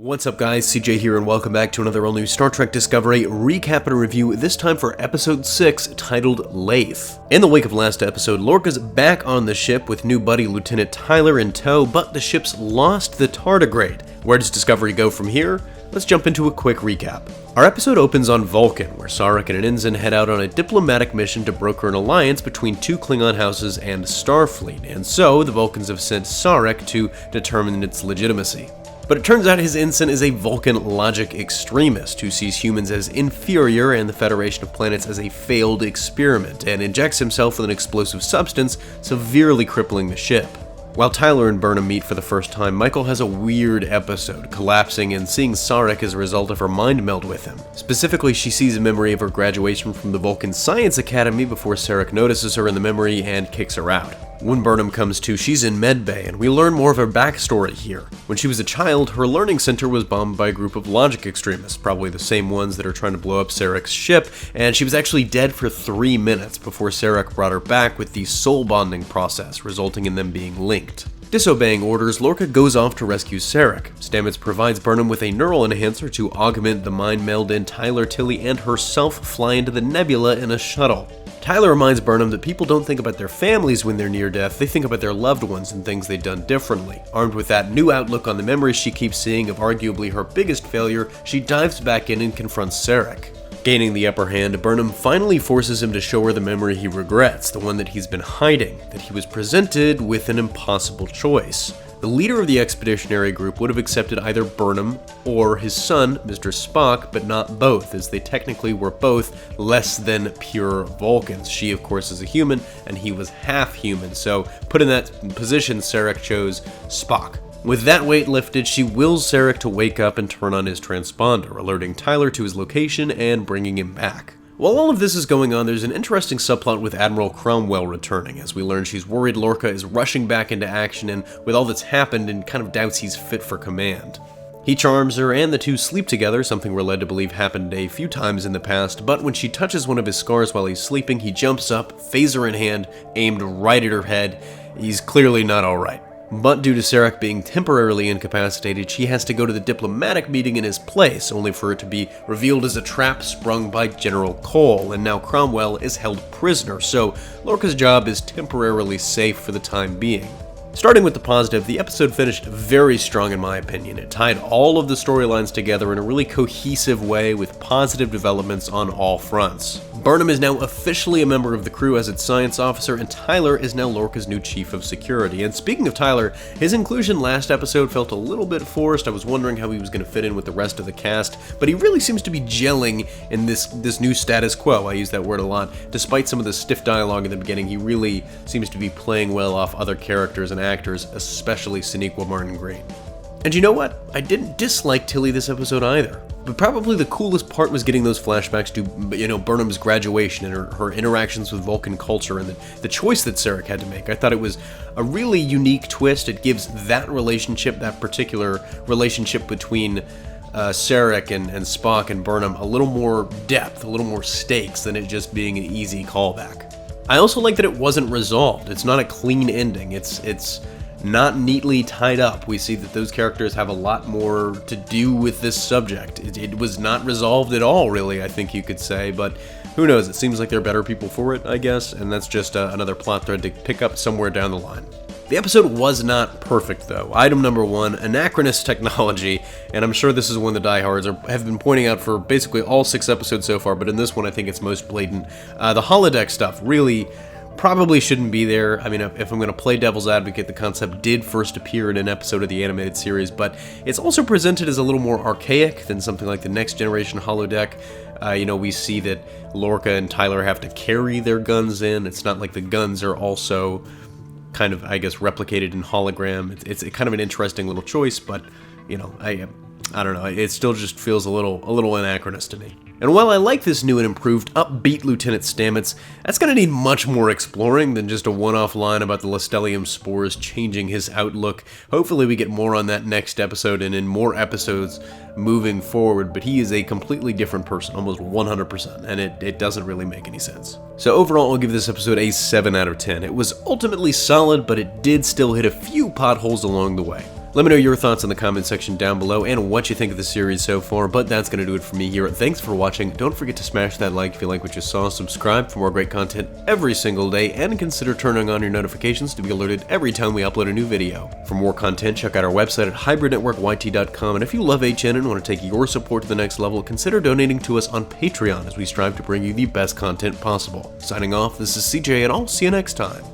What's up guys, CJ here and welcome back to another all-new Star Trek Discovery recap and review, this time for episode 6, titled Lethe. In the wake of last episode, Lorca's back on the ship with new buddy Lieutenant Tyler in tow, but the ship's lost the tardigrade. Where does Discovery go from here? Let's jump into a quick recap. Our episode opens on Vulcan, where Sarek and an ensign head out on a diplomatic mission to broker an alliance between two Klingon houses and Starfleet, and so the Vulcans have sent Sarek to determine its legitimacy. But it turns out his ensign is a Vulcan logic extremist who sees humans as inferior and the Federation of Planets as a failed experiment, and injects himself with an explosive substance, severely crippling the ship. While Tyler and Burnham meet for the first time, Michael has a weird episode, collapsing and seeing Sarek as a result of her mind meld with him. Specifically, she sees a memory of her graduation from the Vulcan Science Academy before Sarek notices her in the memory and kicks her out. When Burnham comes to, she's in medbay, and we learn more of her backstory here. When she was a child, her learning center was bombed by a group of logic extremists, probably the same ones that are trying to blow up Sarek's ship, and she was actually dead for 3 minutes before Sarek brought her back with the soul bonding process, resulting in them being linked. Disobeying orders, Lorca goes off to rescue Sarek. Stamets provides Burnham with a neural enhancer to augment the mind meld, and Tyler, Tilly, and herself fly into the nebula in a shuttle. Tyler reminds Burnham that people don't think about their families when they're near death, they think about their loved ones and things they've done differently. Armed with that new outlook on the memories she keeps seeing of arguably her biggest failure, she dives back in and confronts Sarek. Gaining the upper hand, Burnham finally forces him to show her the memory he regrets, the one that he's been hiding, that he was presented with an impossible choice. The leader of the expeditionary group would have accepted either Burnham or his son, Mr. Spock, but not both, as they technically were both less than pure Vulcans. She, of course, is a human, and he was half human, so put in that position, Sarek chose Spock. With that weight lifted, she wills Sarek to wake up and turn on his transponder, alerting Tyler to his location and bringing him back. While all of this is going on, there's an interesting subplot with Admiral Cromwell returning, as we learn she's worried Lorca is rushing back into action and with all that's happened and kind of doubts he's fit for command. He charms her and the two sleep together, something we're led to believe happened a few times in the past, but when she touches one of his scars while he's sleeping, he jumps up, phaser in hand, aimed right at her head. He's clearly not alright. But due to Sarek being temporarily incapacitated, she has to go to the diplomatic meeting in his place, only for it to be revealed as a trap sprung by General Cole, and now Cromwell is held prisoner, so Lorca's job is temporarily safe for the time being. Starting with the positive, the episode finished very strong in my opinion. It tied all of the storylines together in a really cohesive way with positive developments on all fronts. Burnham is now officially a member of the crew as its science officer, and Tyler is now Lorca's new chief of security. And speaking of Tyler, his inclusion last episode felt a little bit forced. I was wondering how he was going to fit in with the rest of the cast, but he really seems to be gelling in this new status quo. I use that word a lot. Despite some of the stiff dialogue in the beginning, he really seems to be playing well off other characters and actors, especially Sonequa Martin Green. And you know what? I didn't dislike Tilly this episode either. But probably the coolest part was getting those flashbacks to, Burnham's graduation and her interactions with Vulcan culture and the choice that Sarek had to make. I thought it was a really unique twist. It gives that relationship, that particular relationship between Sarek and Spock and Burnham, a little more depth, a little more stakes than it just being an easy callback. I also like that it wasn't resolved. It's not a clean ending. It's not neatly tied up. We see that those characters have a lot more to do with this subject. It was not resolved at all, really, I think you could say, but who knows? It seems like they're better people for it, I guess, and that's just another plot thread to pick up somewhere down the line. The episode was not perfect, though. Item number 1, anachronous technology, and I'm sure this is one the diehards have been pointing out for basically all 6 episodes so far, but in this one I think it's most blatant. The holodeck stuff really probably shouldn't be there. I mean, if I'm going to play devil's advocate, the concept did first appear in an episode of the animated series, but it's also presented as a little more archaic than something like the Next Generation holodeck. We see that Lorca and Tyler have to carry their guns in. It's not like the guns are also kind of, I guess, replicated in hologram. It's kind of an interesting little choice, but, I don't know. It still just feels a little anachronous to me. And while I like this new and improved, upbeat Lieutenant Stamets, that's going to need much more exploring than just a one-off line about the Lestelium spores changing his outlook. Hopefully we get more on that next episode and in more episodes moving forward, but he is a completely different person, almost 100%, and it doesn't really make any sense. So overall, I'll give this episode a 7 out of 10. It was ultimately solid, but it did still hit a few potholes along the way. Let me know your thoughts in the comment section down below and what you think of the series so far, but that's going to do it for me here. Thanks for watching. Don't forget to smash that like if you like what you saw, subscribe for more great content every single day, and consider turning on your notifications to be alerted every time we upload a new video. For more content, check out our website at hybridnetworkyt.com, and if you love HN and want to take your support to the next level, consider donating to us on Patreon as we strive to bring you the best content possible. Signing off, this is CJ, and I'll see you next time.